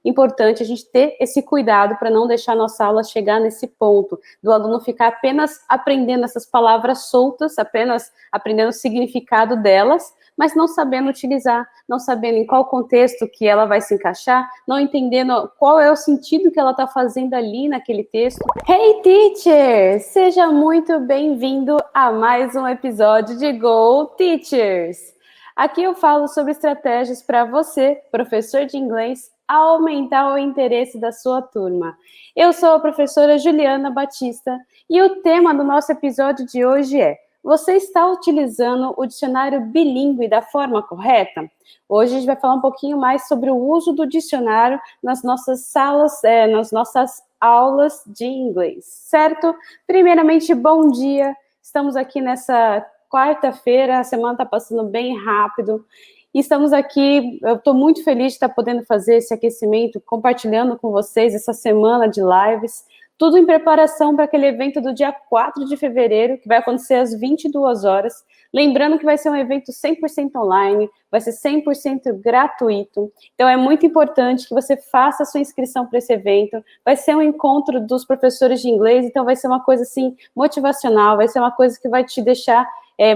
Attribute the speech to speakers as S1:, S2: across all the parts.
S1: importante a gente ter esse cuidado para não deixar a nossa aula chegar nesse ponto, do aluno ficar apenas aprendendo essas palavras soltas, apenas aprendendo o significado delas, mas não sabendo utilizar, não sabendo em qual contexto que ela vai se encaixar, não entendendo qual é o sentido que ela está fazendo ali naquele texto. Hey, teacher! Seja muito bem-vindo a mais um episódio de Go Teachers! Aqui eu falo sobre estratégias para você, professor de inglês, aumentar o interesse da sua turma. Eu sou a professora Juliana Batista e o tema do nosso episódio de hoje é: você está utilizando o dicionário bilíngue da forma correta? Hoje a gente vai falar um pouquinho mais sobre o uso do dicionário nas nossas salas, nas nossas aulas de inglês, certo? Primeiramente, bom dia. Estamos aqui nessa quarta-feira, a semana está passando bem rápido. E estamos aqui, eu estou muito feliz de estar podendo fazer esse aquecimento, compartilhando com vocês essa semana de lives. Tudo em preparação para aquele evento do dia 4 de fevereiro, que vai acontecer às 22 horas. Lembrando que vai ser um evento 100% online, vai ser 100% gratuito. Então, é muito importante que você faça a sua inscrição para esse evento. Vai ser um encontro dos professores de inglês, então vai ser uma coisa, assim, motivacional, vai ser uma coisa que vai te deixar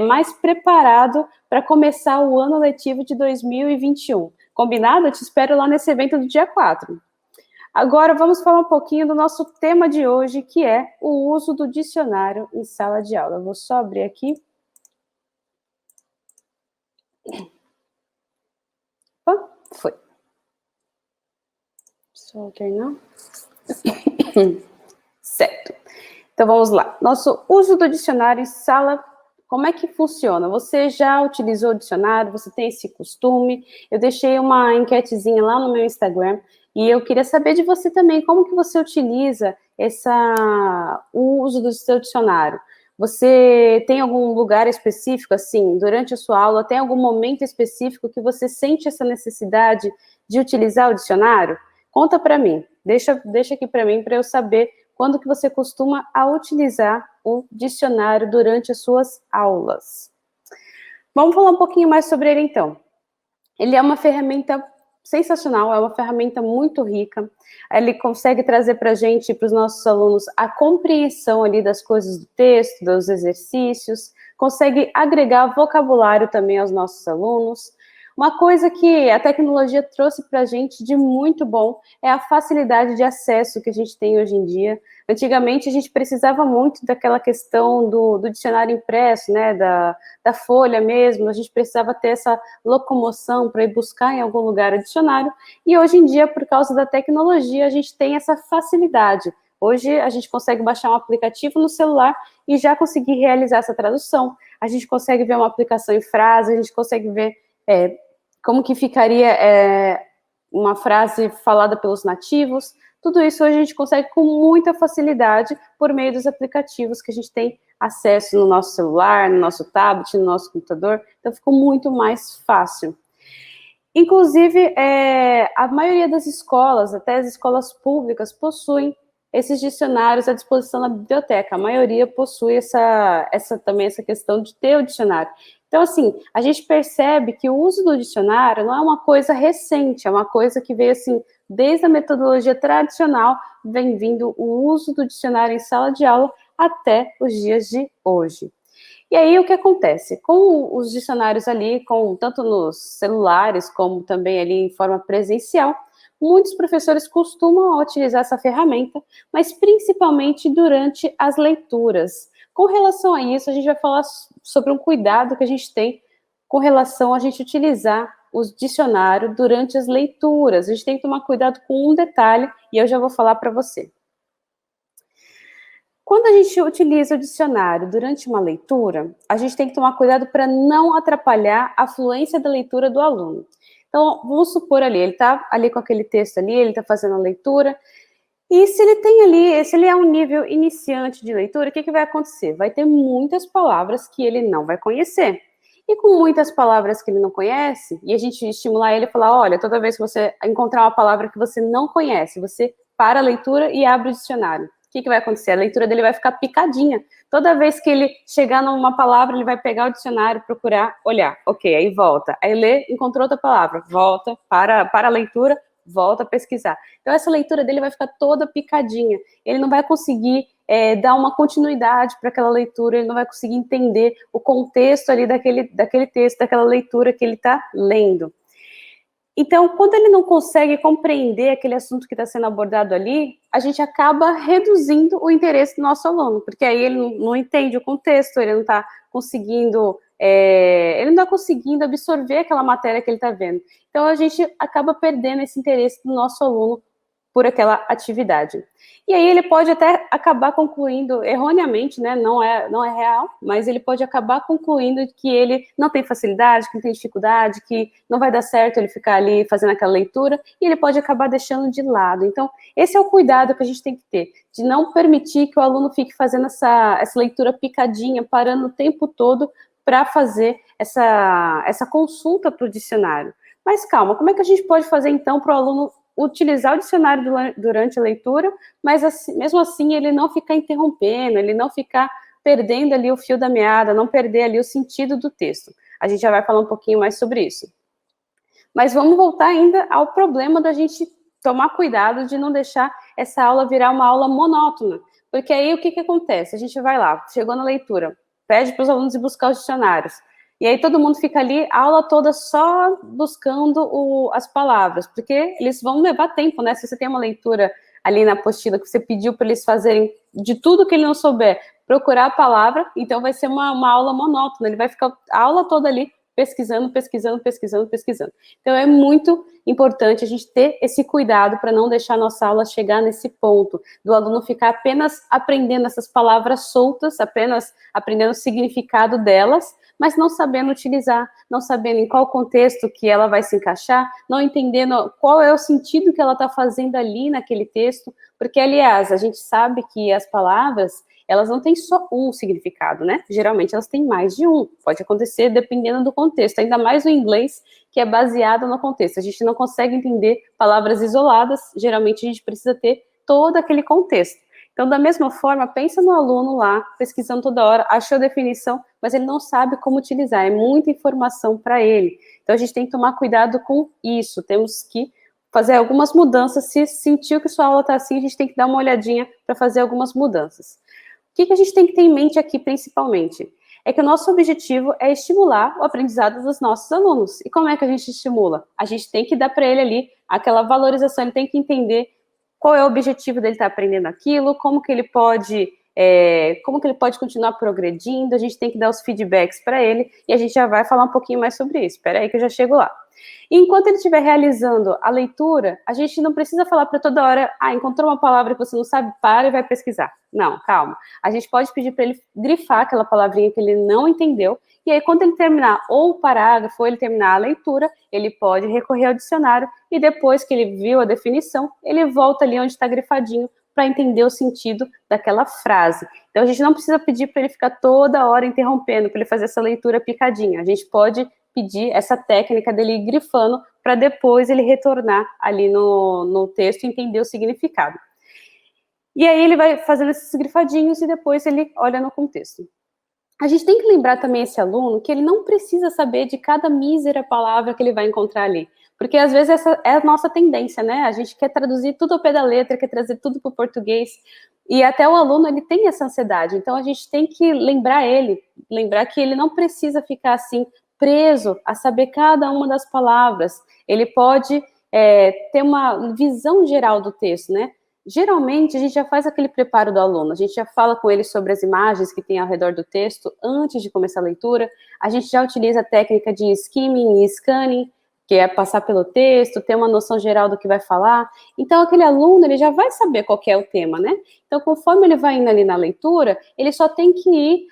S1: mais preparado para começar o ano letivo de 2021. Combinado? Eu te espero lá nesse evento do dia 4. Agora, vamos falar um pouquinho do nosso tema de hoje, que é o uso do dicionário em sala de aula. Eu vou só abrir aqui. Opa, foi. Só alternar. Certo. Então, vamos lá. Nosso uso do dicionário em sala, como é que funciona? Você já utilizou o dicionário? Você tem esse costume? Eu deixei uma enquetezinha lá no meu Instagram, e eu queria saber de você também, como que você utiliza o uso do seu dicionário? Você tem algum lugar específico, assim, durante a sua aula, tem algum momento específico que você sente essa necessidade de utilizar o dicionário? Conta para mim, deixa aqui para mim, para eu saber quando que você costuma utilizar o dicionário durante as suas aulas. Vamos falar um pouquinho mais sobre ele, então. Ele é uma ferramenta sensacional, é uma ferramenta muito rica. Ele consegue trazer para a gente, para os nossos alunos, a compreensão ali das coisas do texto, dos exercícios, consegue agregar vocabulário também aos nossos alunos. Uma coisa que a tecnologia trouxe para a gente de muito bom é a facilidade de acesso que a gente tem hoje em dia. Antigamente, a gente precisava muito daquela questão do dicionário impresso, né, da folha mesmo, a gente precisava ter essa locomoção para ir buscar em algum lugar o dicionário, e hoje em dia, por causa da tecnologia, a gente tem essa facilidade. Hoje, a gente consegue baixar um aplicativo no celular e já conseguir realizar essa tradução. A gente consegue ver uma aplicação em frase, a gente consegue ver como que ficaria uma frase falada pelos nativos. Tudo isso hoje a gente consegue com muita facilidade por meio dos aplicativos que a gente tem acesso no nosso celular, no nosso tablet, no nosso computador. Então, ficou muito mais fácil. Inclusive, a maioria das escolas, até as escolas públicas, possuem esses dicionários à disposição na biblioteca. A maioria possui também essa questão de ter o dicionário. Então, assim, a gente percebe que o uso do dicionário não é uma coisa recente, é uma coisa que veio, assim, desde a metodologia tradicional, vem vindo o uso do dicionário em sala de aula até os dias de hoje. E aí, o que acontece? Com os dicionários ali, tanto nos celulares, como também ali em forma presencial, muitos professores costumam utilizar essa ferramenta, mas principalmente durante as leituras. Com relação a isso, a gente vai falar sobre um cuidado que a gente tem com relação a gente utilizar o dicionário durante as leituras. A gente tem que tomar cuidado com um detalhe, e eu já vou falar para você. Quando a gente utiliza o dicionário durante uma leitura, a gente tem que tomar cuidado para não atrapalhar a fluência da leitura do aluno. Então, vamos supor ali, ele está ali com aquele texto ali, ele está fazendo a leitura, e se ele é um nível iniciante de leitura, o que vai acontecer? Vai ter muitas palavras que ele não vai conhecer. E com muitas palavras que ele não conhece, e a gente estimular ele a falar, olha, toda vez que você encontrar uma palavra que você não conhece, você para a leitura e abre o dicionário. O que vai acontecer? A leitura dele vai ficar picadinha. Toda vez que ele chegar numa palavra, ele vai pegar o dicionário, procurar, olhar, ok, aí volta. Aí lê, encontrou outra palavra, volta, para a leitura, volta a pesquisar. Então, essa leitura dele vai ficar toda picadinha. Ele não vai conseguir dar uma continuidade para aquela leitura, ele não vai conseguir entender o contexto ali daquele texto, daquela leitura que ele está lendo. Então, quando ele não consegue compreender aquele assunto que está sendo abordado ali, a gente acaba reduzindo o interesse do nosso aluno, porque aí ele não entende o contexto, ele não está conseguindo absorver aquela matéria que ele está vendo. Então, a gente acaba perdendo esse interesse do nosso aluno por aquela atividade. E aí ele pode até acabar concluindo erroneamente, né, não é real, mas ele pode acabar concluindo que ele não tem facilidade, que não tem dificuldade, que não vai dar certo ele ficar ali fazendo aquela leitura, e ele pode acabar deixando de lado. Então, esse é o cuidado que a gente tem que ter, de não permitir que o aluno fique fazendo essa leitura picadinha, parando o tempo todo para fazer essa consulta para o dicionário. Mas calma, como é que a gente pode fazer então para o aluno utilizar o dicionário durante a leitura, mas assim, mesmo assim ele não ficar interrompendo, ele não ficar perdendo ali o fio da meada, não perder ali o sentido do texto. A gente já vai falar um pouquinho mais sobre isso. Mas vamos voltar ainda ao problema da gente tomar cuidado de não deixar essa aula virar uma aula monótona, porque aí o que acontece? A gente vai lá, chegou na leitura, pede para os alunos ir buscar os dicionários, e aí todo mundo fica ali, a aula toda só buscando as palavras, porque eles vão levar tempo, né? Se você tem uma leitura ali na apostila que você pediu para eles fazerem de tudo que ele não souber, procurar a palavra, então vai ser uma aula monótona, ele vai ficar a aula toda ali pesquisando. Então é muito importante a gente ter esse cuidado para não deixar a nossa aula chegar nesse ponto, do aluno ficar apenas aprendendo essas palavras soltas, apenas aprendendo o significado delas, mas não sabendo utilizar, não sabendo em qual contexto que ela vai se encaixar, não entendendo qual é o sentido que ela está fazendo ali naquele texto, porque, aliás, a gente sabe que as palavras, elas não têm só um significado, né? Geralmente elas têm mais de um, pode acontecer dependendo do contexto, ainda mais o inglês, que é baseado no contexto. A gente não consegue entender palavras isoladas, geralmente a gente precisa ter todo aquele contexto. Então, da mesma forma, pensa no aluno lá, pesquisando toda hora, achou a definição, mas ele não sabe como utilizar, é muita informação para ele. Então, a gente tem que tomar cuidado com isso, temos que fazer algumas mudanças, se sentiu que sua aula está assim, a gente tem que dar uma olhadinha para fazer algumas mudanças. O que a gente tem que ter em mente aqui, principalmente? É que o nosso objetivo é estimular o aprendizado dos nossos alunos. E como é que a gente estimula? A gente tem que dar para ele ali aquela valorização, ele tem que entender qual é o objetivo dele estar aprendendo aquilo, como que ele pode continuar progredindo, a gente tem que dar os feedbacks para ele, e a gente já vai falar um pouquinho mais sobre isso. Espera aí que eu já chego lá. E enquanto ele estiver realizando a leitura, a gente não precisa falar para toda hora, encontrou uma palavra que você não sabe, para e vai pesquisar. Não, calma. A gente pode pedir para ele grifar aquela palavrinha que ele não entendeu, e aí quando ele terminar ou o parágrafo, ou ele terminar a leitura, ele pode recorrer ao dicionário, e depois que ele viu a definição, ele volta ali onde está grifadinho, para entender o sentido daquela frase. Então, a gente não precisa pedir para ele ficar toda hora interrompendo, para ele fazer essa leitura picadinha. A gente pode pedir essa técnica dele ir grifando, para depois ele retornar ali no texto e entender o significado. E aí ele vai fazendo esses grifadinhos e depois ele olha no contexto. A gente tem que lembrar também esse aluno que ele não precisa saber de cada mísera palavra que ele vai encontrar ali. Porque, às vezes, essa é a nossa tendência, né? A gente quer traduzir tudo ao pé da letra, quer trazer tudo para o português. E até o aluno, ele tem essa ansiedade. Então, a gente tem que lembrar que ele não precisa ficar, assim, preso a saber cada uma das palavras. Ele pode ter uma visão geral do texto, né? Geralmente, a gente já faz aquele preparo do aluno, a gente já fala com ele sobre as imagens que tem ao redor do texto antes de começar a leitura, a gente já utiliza a técnica de skimming e scanning, que é passar pelo texto, ter uma noção geral do que vai falar. Então, aquele aluno, ele já vai saber qual que é o tema, né? Então, conforme ele vai indo ali na leitura, ele só tem que ir,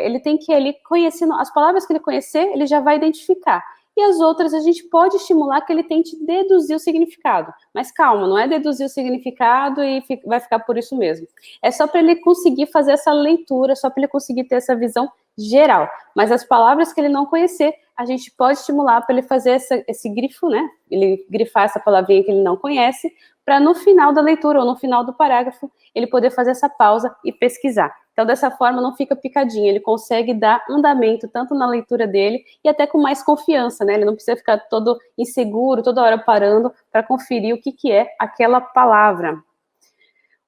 S1: ele tem que ir ali conhecendo, as palavras que ele conhecer, ele já vai identificar. E as outras a gente pode estimular que ele tente deduzir o significado. Mas calma, não é deduzir o significado e vai ficar por isso mesmo. É só para ele conseguir fazer essa leitura, só para ele conseguir ter essa visão geral. Mas as palavras que ele não conhecer, a gente pode estimular para ele fazer esse grifo, né? Ele grifar essa palavrinha que ele não conhece, para no final da leitura ou no final do parágrafo, ele poder fazer essa pausa e pesquisar. Então, dessa forma, não fica picadinho, ele consegue dar andamento tanto na leitura dele e até com mais confiança, né? Ele não precisa ficar todo inseguro, toda hora parando para conferir o que é aquela palavra.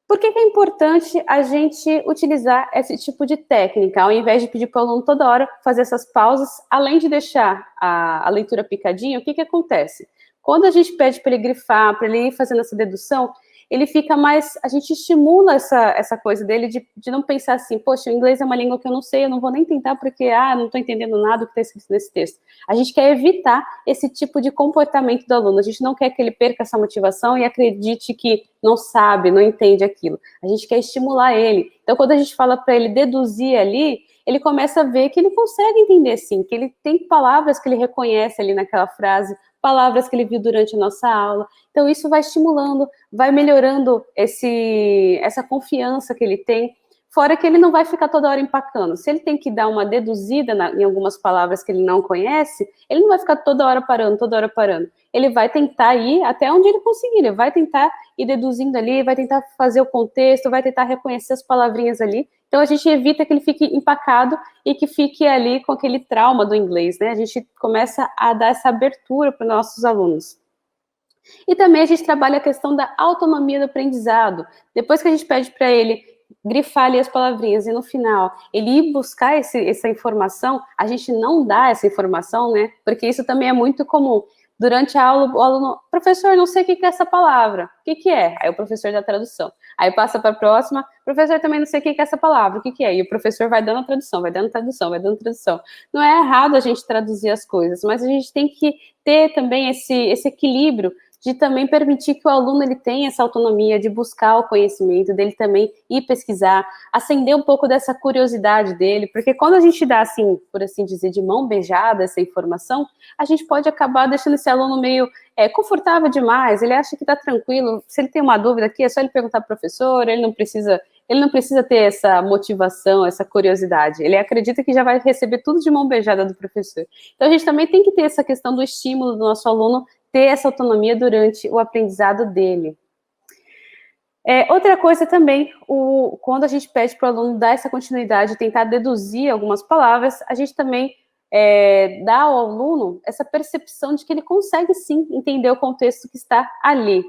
S1: Por que é importante a gente utilizar esse tipo de técnica, ao invés de pedir para o aluno toda hora fazer essas pausas, além de deixar a leitura picadinha, o que acontece? Quando a gente pede para ele grifar, para ele ir fazendo essa dedução, ele fica mais, a gente estimula essa coisa dele de não pensar assim, poxa, o inglês é uma língua que eu não sei, eu não vou nem tentar porque, não estou entendendo nada do que está escrito nesse texto. A gente quer evitar esse tipo de comportamento do aluno, a gente não quer que ele perca essa motivação e acredite que não sabe, não entende aquilo. A gente quer estimular ele. Então, quando a gente fala para ele deduzir ali, ele começa a ver que ele consegue entender sim, que ele tem palavras que ele reconhece ali naquela frase, palavras que ele viu durante a nossa aula. Então, isso vai estimulando, vai melhorando essa confiança que ele tem, fora que ele não vai ficar toda hora empacando. Se ele tem que dar uma deduzida em algumas palavras que ele não conhece, ele não vai ficar toda hora parando, toda hora parando. Ele vai tentar ir até onde ele conseguir, ele vai tentar ir deduzindo ali, vai tentar fazer o contexto, vai tentar reconhecer as palavrinhas ali. Então, a gente evita que ele fique empacado e que fique ali com aquele trauma do inglês, né? A gente começa a dar essa abertura para os nossos alunos. E também a gente trabalha a questão da autonomia do aprendizado. Depois que a gente pede para ele grifar ali as palavrinhas e no final ele ir buscar essa informação, a gente não dá essa informação, né? Porque isso também é muito comum. Durante a aula, o aluno, professor, não sei o que é essa palavra, o que é? Aí o professor dá a tradução. Aí passa para a próxima, professor, também não sei o que é essa palavra, o que é? E o professor vai dando a tradução, vai dando tradução, vai dando tradução. Não é errado a gente traduzir as coisas, mas a gente tem que ter também esse equilíbrio de também permitir que o aluno ele tenha essa autonomia de buscar o conhecimento, dele também ir pesquisar, acender um pouco dessa curiosidade dele, porque quando a gente dá, assim, por assim dizer, de mão beijada essa informação, a gente pode acabar deixando esse aluno meio confortável demais, ele acha que está tranquilo, se ele tem uma dúvida aqui, é só ele perguntar para o professor, ele não precisa ter essa motivação, essa curiosidade, ele acredita que já vai receber tudo de mão beijada do professor. Então a gente também tem que ter essa questão do estímulo do nosso aluno ter essa autonomia durante o aprendizado dele. Outra coisa também, quando a gente pede para o aluno dar essa continuidade, tentar deduzir algumas palavras, a gente também dá ao aluno essa percepção de que ele consegue sim entender o contexto que está ali.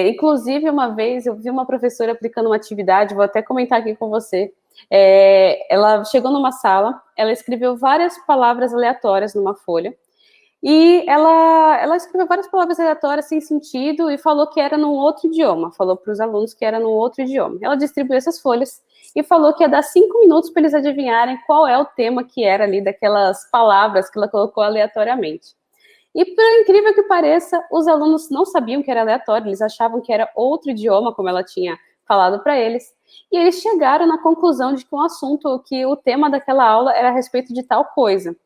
S1: Inclusive, uma vez eu vi uma professora aplicando uma atividade, vou até comentar aqui com você. Ela chegou numa sala, ela escreveu várias palavras aleatórias numa folha, e ela escreveu várias palavras aleatórias sem sentido e falou que era num outro idioma, falou para os alunos que era num outro idioma. Ela distribuiu essas folhas e falou que ia dar 5 minutos para eles adivinharem qual é o tema que era ali daquelas palavras que ela colocou aleatoriamente. E, por incrível que pareça, os alunos não sabiam que era aleatório, eles achavam que era outro idioma, como ela tinha falado para eles, e eles chegaram na conclusão de que o tema daquela aula era a respeito de tal coisa.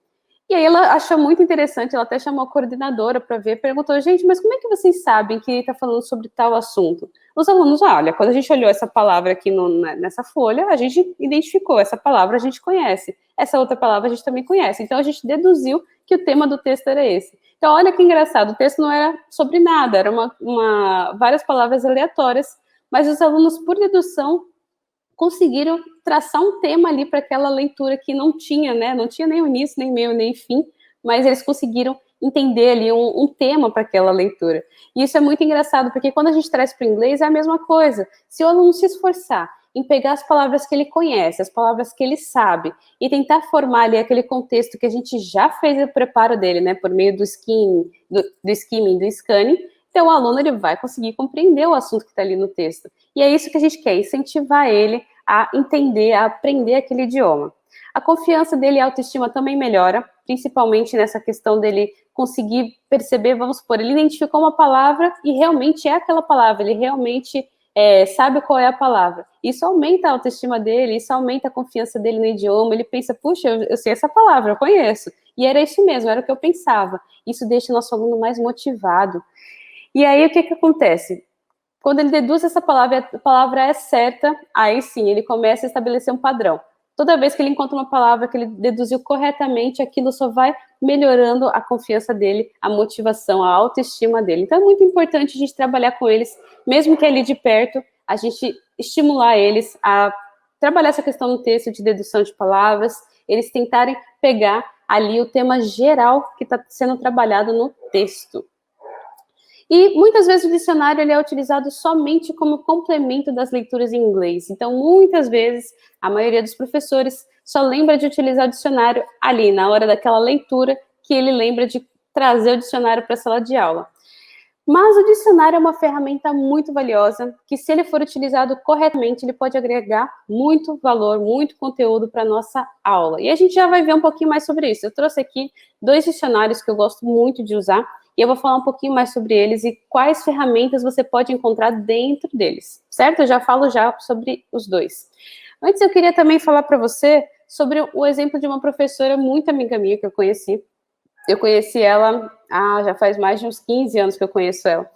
S1: E aí ela achou muito interessante, ela até chamou a coordenadora para ver, perguntou, gente, mas como é que vocês sabem que está falando sobre tal assunto? Os alunos, olha, quando a gente olhou essa palavra aqui nessa folha, a gente identificou, essa palavra a gente conhece, essa outra palavra a gente também conhece, então a gente deduziu que o tema do texto era esse. Então, olha que engraçado, o texto não era sobre nada, era várias palavras aleatórias, mas os alunos, por dedução, conseguiram traçar um tema ali para aquela leitura que não tinha, né? Não tinha nem o início, nem meio, nem fim, mas eles conseguiram entender ali um tema para aquela leitura. E isso é muito engraçado, porque quando a gente traz para o inglês é a mesma coisa. Se o aluno se esforçar em pegar as palavras que ele conhece, as palavras que ele sabe, e tentar formar ali aquele contexto que a gente já fez o preparo dele, né? Por meio do skimming, do scanning, então o aluno ele vai conseguir compreender o assunto que está ali no texto. E é isso que a gente quer, incentivar ele a entender, a aprender aquele idioma. A confiança dele e a autoestima também melhora, principalmente nessa questão dele conseguir perceber, vamos supor, ele identificou uma palavra e realmente é aquela palavra, ele realmente sabe qual é a palavra. Isso aumenta a autoestima dele, isso aumenta a confiança dele no idioma, ele pensa, puxa, eu sei essa palavra, eu conheço. E era isso mesmo, era o que eu pensava. Isso deixa o nosso aluno mais motivado. E aí, o que acontece? Quando ele deduz essa palavra, a palavra é certa, aí sim, ele começa a estabelecer um padrão. Toda vez que ele encontra uma palavra que ele deduziu corretamente, aquilo só vai melhorando a confiança dele, a motivação, a autoestima dele. Então, é muito importante a gente trabalhar com eles, mesmo que ali de perto, a gente estimular eles a trabalhar essa questão no texto de dedução de palavras, eles tentarem pegar ali o tema geral que está sendo trabalhado no texto. E muitas vezes o dicionário ele é utilizado somente como complemento das leituras em inglês. Então, muitas vezes, a maioria dos professores só lembra de utilizar o dicionário ali, na hora daquela leitura, que ele lembra de trazer o dicionário para a sala de aula. Mas o dicionário é uma ferramenta muito valiosa, que se ele for utilizado corretamente, ele pode agregar muito valor, muito conteúdo para a nossa aula. E a gente já vai ver um pouquinho mais sobre isso. Eu trouxe aqui 2 dicionários que eu gosto muito de usar, e eu vou falar um pouquinho mais sobre eles e quais ferramentas você pode encontrar dentro deles, certo? Eu já falo já sobre os 2. Antes, eu queria também falar para você sobre o exemplo de uma professora muito amiga minha que eu conheci. Eu conheci ela, já faz mais de uns 15 anos que eu conheço ela.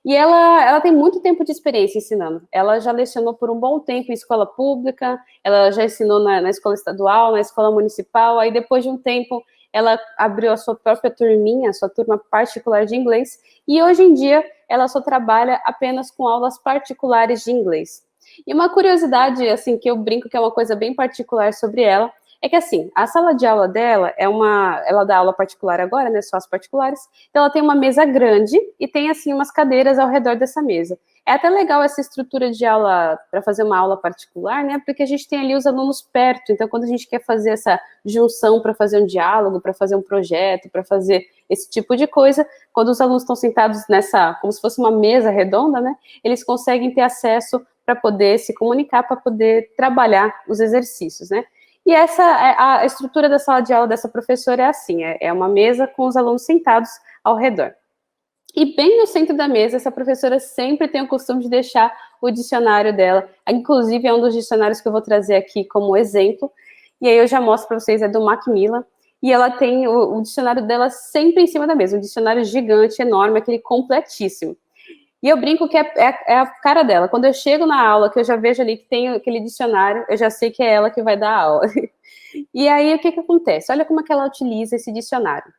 S1: E ela tem muito tempo de experiência ensinando. Ela já lecionou por um bom tempo em escola pública, ela já ensinou na escola estadual, na escola municipal, aí depois de um tempo ela abriu a sua própria turminha, a sua turma particular de inglês, e hoje em dia ela só trabalha apenas com aulas particulares de inglês. E uma curiosidade, assim, que eu brinco que é uma coisa bem particular sobre ela, é que, assim, a sala de aula dela ela dá aula particular agora, né, só as particulares, então ela tem uma mesa grande e tem, assim, umas cadeiras ao redor dessa mesa. É até legal essa estrutura de aula, para fazer uma aula particular, né, porque a gente tem ali os alunos perto, então quando a gente quer fazer essa junção para fazer um diálogo, para fazer um projeto, para fazer esse tipo de coisa, quando os alunos estão sentados nessa, como se fosse uma mesa redonda, né, eles conseguem ter acesso para poder se comunicar, para poder trabalhar os exercícios, né. E a estrutura da sala de aula dessa professora é assim, é uma mesa com os alunos sentados ao redor. E bem no centro da mesa, essa professora sempre tem o costume de deixar o dicionário dela, inclusive é um dos dicionários que eu vou trazer aqui como exemplo, e aí eu já mostro para vocês, é do Macmillan, e ela tem o dicionário dela sempre em cima da mesa, um dicionário gigante, enorme, aquele completíssimo. E eu brinco que é a cara dela. Quando eu chego na aula, que eu já vejo ali que tem aquele dicionário, eu já sei que é ela que vai dar a aula. E aí, o que acontece? Olha como é que ela utiliza esse dicionário.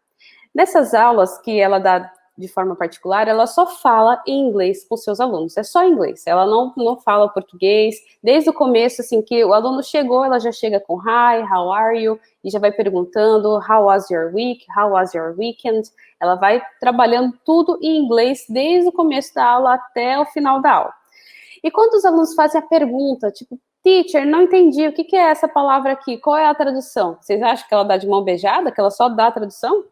S1: Nessas aulas que ela dá de forma particular, ela só fala em inglês com seus alunos, é só inglês, ela não fala português, desde o começo, assim, que o aluno chegou, ela já chega com hi, how are you, e já vai perguntando, how was your week, how was your weekend, ela vai trabalhando tudo em inglês desde o começo da aula até o final da aula. E quando os alunos fazem a pergunta, tipo, teacher, não entendi, o que é essa palavra aqui, qual é a tradução? Vocês acham que ela dá de mão beijada, que ela só dá a tradução?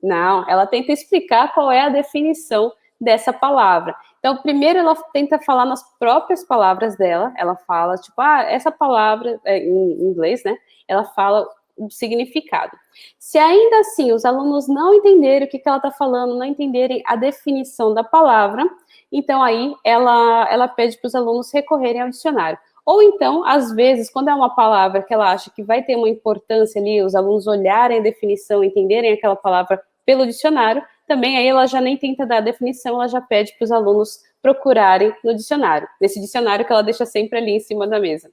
S1: Não, ela tenta explicar qual é a definição dessa palavra. Então, primeiro ela tenta falar nas próprias palavras dela, ela fala, tipo, essa palavra, em inglês, né, ela fala o significado. Se ainda assim os alunos não entenderem o que ela está falando, não entenderem a definição da palavra, então aí ela pede para os alunos recorrerem ao dicionário. Ou então, às vezes, quando é uma palavra que ela acha que vai ter uma importância ali, os alunos olharem a definição, entenderem aquela palavra pelo dicionário, também aí ela já nem tenta dar a definição, ela já pede para os alunos procurarem no dicionário, nesse dicionário que ela deixa sempre ali em cima da mesa.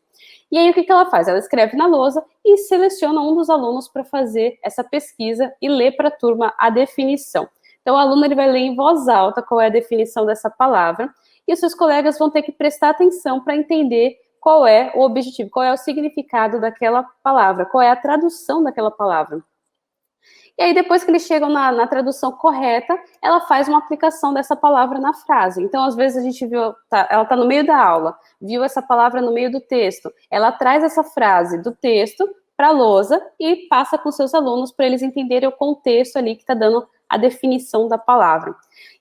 S1: E aí o que ela faz? Ela escreve na lousa e seleciona um dos alunos para fazer essa pesquisa e ler para a turma a definição. Então o aluno ele vai ler em voz alta qual é a definição dessa palavra e os seus colegas vão ter que prestar atenção para entender qual é o objetivo, qual é o significado daquela palavra, qual é a tradução daquela palavra. E aí, depois que eles chegam na tradução correta, ela faz uma aplicação dessa palavra na frase. Então, às vezes, a gente viu, ela está no meio da aula, viu essa palavra no meio do texto, ela traz essa frase do texto para a lousa e passa com seus alunos para eles entenderem o contexto ali que está dando a definição da palavra.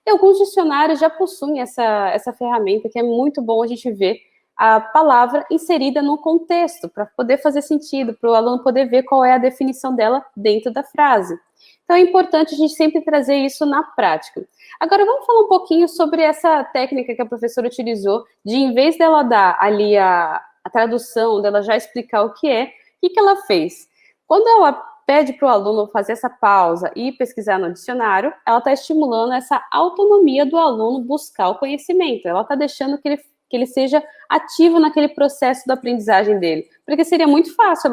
S1: E alguns dicionários já possuem essa ferramenta, que é muito bom a gente ver a palavra inserida no contexto, para poder fazer sentido, para o aluno poder ver qual é a definição dela dentro da frase. Então, é importante a gente sempre trazer isso na prática. Agora, vamos falar um pouquinho sobre essa técnica que a professora utilizou, de, em vez dela dar ali a tradução, dela já explicar o que é, o que ela fez? Quando ela pede para o aluno fazer essa pausa e pesquisar no dicionário, ela está estimulando essa autonomia do aluno buscar o conhecimento, ela está deixando que ele seja ativo naquele processo da aprendizagem dele. Porque seria muito fácil,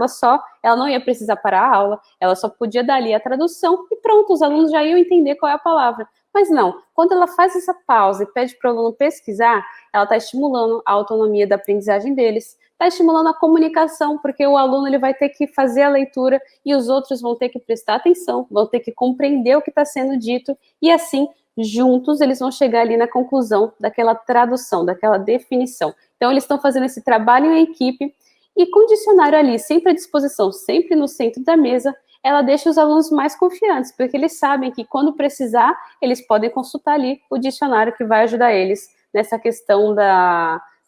S1: ela não ia precisar parar a aula, ela só podia dar ali a tradução e pronto, os alunos já iam entender qual é a palavra. Mas não, quando ela faz essa pausa e pede para o aluno pesquisar, ela está estimulando a autonomia da aprendizagem deles, está estimulando a comunicação, porque o aluno ele vai ter que fazer a leitura e os outros vão ter que prestar atenção, vão ter que compreender o que está sendo dito, e assim, juntos, eles vão chegar ali na conclusão daquela tradução, daquela definição. Então, eles estão fazendo esse trabalho em equipe, e com o dicionário ali, sempre à disposição, sempre no centro da mesa, ela deixa os alunos mais confiantes, porque eles sabem que quando precisar, eles podem consultar ali o dicionário que vai ajudar eles nessa questão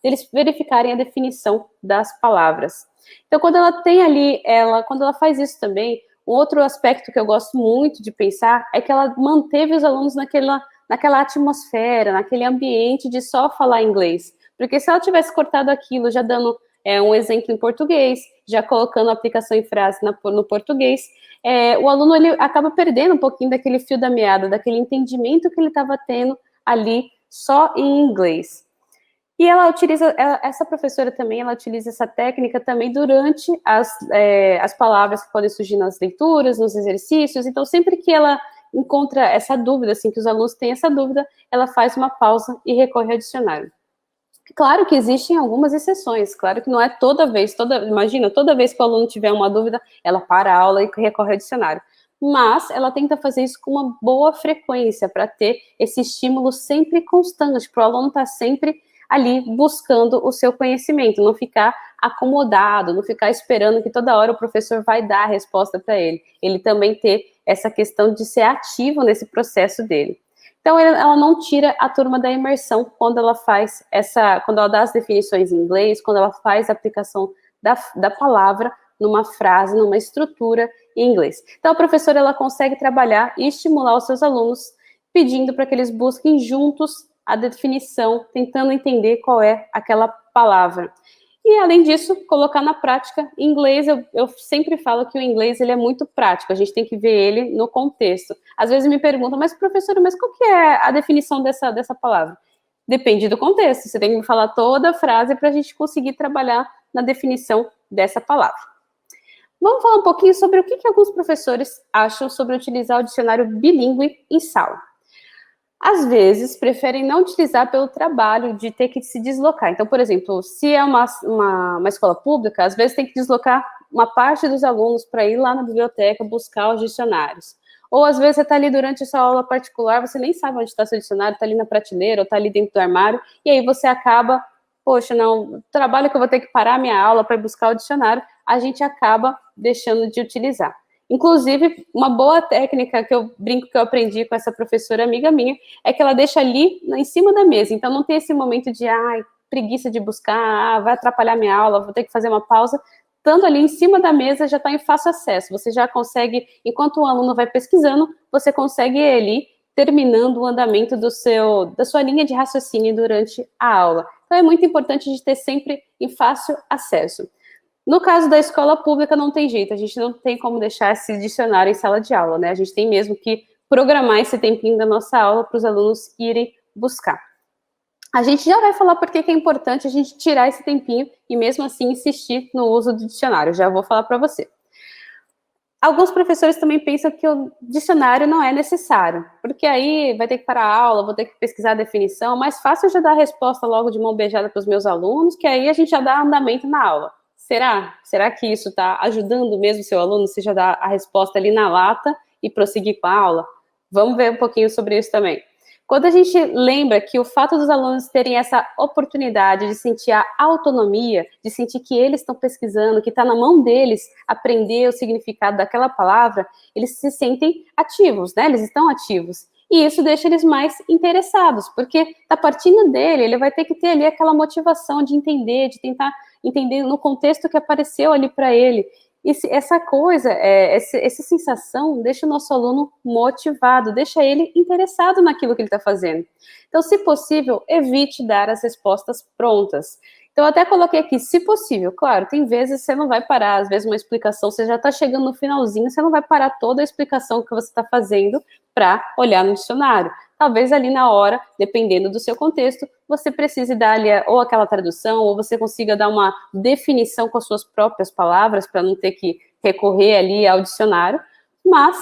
S1: deles verificarem a definição das palavras. Então, quando ela tem ali, quando ela faz isso também, um outro aspecto que eu gosto muito de pensar é que ela manteve os alunos naquela atmosfera, naquele ambiente de só falar inglês. Porque se ela tivesse cortado aquilo, já dando um exemplo em português, já colocando a aplicação em frase no português, o aluno ele acaba perdendo um pouquinho daquele fio da meada, daquele entendimento que ele estava tendo ali só em inglês. E essa professora também, ela utiliza essa técnica também durante as palavras que podem surgir nas leituras, nos exercícios. Então, sempre que ela encontra essa dúvida, assim, que os alunos têm essa dúvida, ela faz uma pausa e recorre ao dicionário. Claro que existem algumas exceções, claro que não é imagina, toda vez que o aluno tiver uma dúvida, ela para a aula e recorre ao dicionário. Mas ela tenta fazer isso com uma boa frequência, para ter esse estímulo sempre constante, para o aluno estar sempre ali buscando o seu conhecimento, não ficar acomodado, não ficar esperando que toda hora o professor vai dar a resposta para ele. Ele também ter essa questão de ser ativo nesse processo dele. Então, ela não tira a turma da imersão quando ela quando ela dá as definições em inglês, quando ela faz a aplicação da palavra numa frase, numa estrutura em inglês. Então, a professora, ela consegue trabalhar e estimular os seus alunos, pedindo para que eles busquem juntos a definição, tentando entender qual é aquela palavra. E, além disso, colocar na prática. Em inglês, eu sempre falo que o inglês ele é muito prático, a gente tem que ver ele no contexto. Às vezes me perguntam, mas professora, qual que é a definição dessa palavra? Depende do contexto, você tem que me falar toda a frase para a gente conseguir trabalhar na definição dessa palavra. Vamos falar um pouquinho sobre o que alguns professores acham sobre utilizar o dicionário bilíngue em sala. Às vezes, preferem não utilizar pelo trabalho de ter que se deslocar. Então, por exemplo, se é uma escola pública, às vezes tem que deslocar uma parte dos alunos para ir lá na biblioteca buscar os dicionários. Ou, às vezes, você está ali durante a sua aula particular, você nem sabe onde está seu dicionário, está ali na prateleira ou está ali dentro do armário, e aí você acaba, poxa, não, trabalho que eu vou ter que parar a minha aula para buscar o dicionário, a gente acaba deixando de utilizar. Inclusive, uma boa técnica que eu brinco que eu aprendi com essa professora amiga minha, é que ela deixa ali em cima da mesa. Então, não tem esse momento de, preguiça de buscar, vai atrapalhar minha aula, vou ter que fazer uma pausa. Estando ali em cima da mesa, já está em fácil acesso. Você já consegue, enquanto o aluno vai pesquisando, você consegue ir ali terminando o andamento da sua linha de raciocínio durante a aula. Então, é muito importante a gente ter sempre em fácil acesso. No caso da escola pública, não tem jeito, a gente não tem como deixar esse dicionário em sala de aula, né? A gente tem mesmo que programar esse tempinho da nossa aula para os alunos irem buscar. A gente já vai falar por que é importante a gente tirar esse tempinho e mesmo assim insistir no uso do dicionário, já vou falar para você. Alguns professores também pensam que o dicionário não é necessário, porque aí vai ter que parar a aula, vou ter que pesquisar a definição, mais fácil eu já dar a resposta logo de mão beijada para os meus alunos, que aí a gente já dá andamento na aula. Será? Será que isso está ajudando mesmo o seu aluno, se já dá a resposta ali na lata e prosseguir com a aula? Vamos ver um pouquinho sobre isso também. Quando a gente lembra que o fato dos alunos terem essa oportunidade de sentir a autonomia, de sentir que eles estão pesquisando, que está na mão deles aprender o significado daquela palavra, eles se sentem ativos, né? Eles estão ativos. E isso deixa eles mais interessados, porque está partindo dele, ele vai ter que ter ali aquela motivação de entender, de tentar entender no contexto que apareceu ali para ele. Essa coisa, essa sensação deixa o nosso aluno motivado, deixa ele interessado naquilo que ele está fazendo. Então, se possível, evite dar as respostas prontas. Então, eu até coloquei aqui, se possível, claro, tem vezes você não vai parar, às vezes uma explicação, você já está chegando no finalzinho, você não vai parar toda a explicação que você está fazendo para olhar no dicionário. Talvez ali na hora, dependendo do seu contexto, você precise dar ali ou aquela tradução, ou você consiga dar uma definição com as suas próprias palavras, para não ter que recorrer ali ao dicionário, mas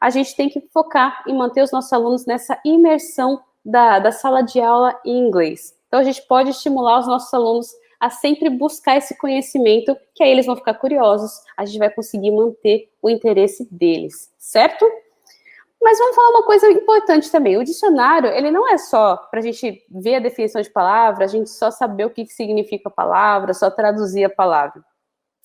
S1: a gente tem que focar em manter os nossos alunos nessa imersão da sala de aula em inglês. Então, a gente pode estimular os nossos alunos a sempre buscar esse conhecimento, que aí eles vão ficar curiosos, a gente vai conseguir manter o interesse deles, certo? Mas vamos falar uma coisa importante também. O dicionário, ele não é só para a gente ver a definição de palavra, a gente só saber o que significa a palavra, só traduzir a palavra.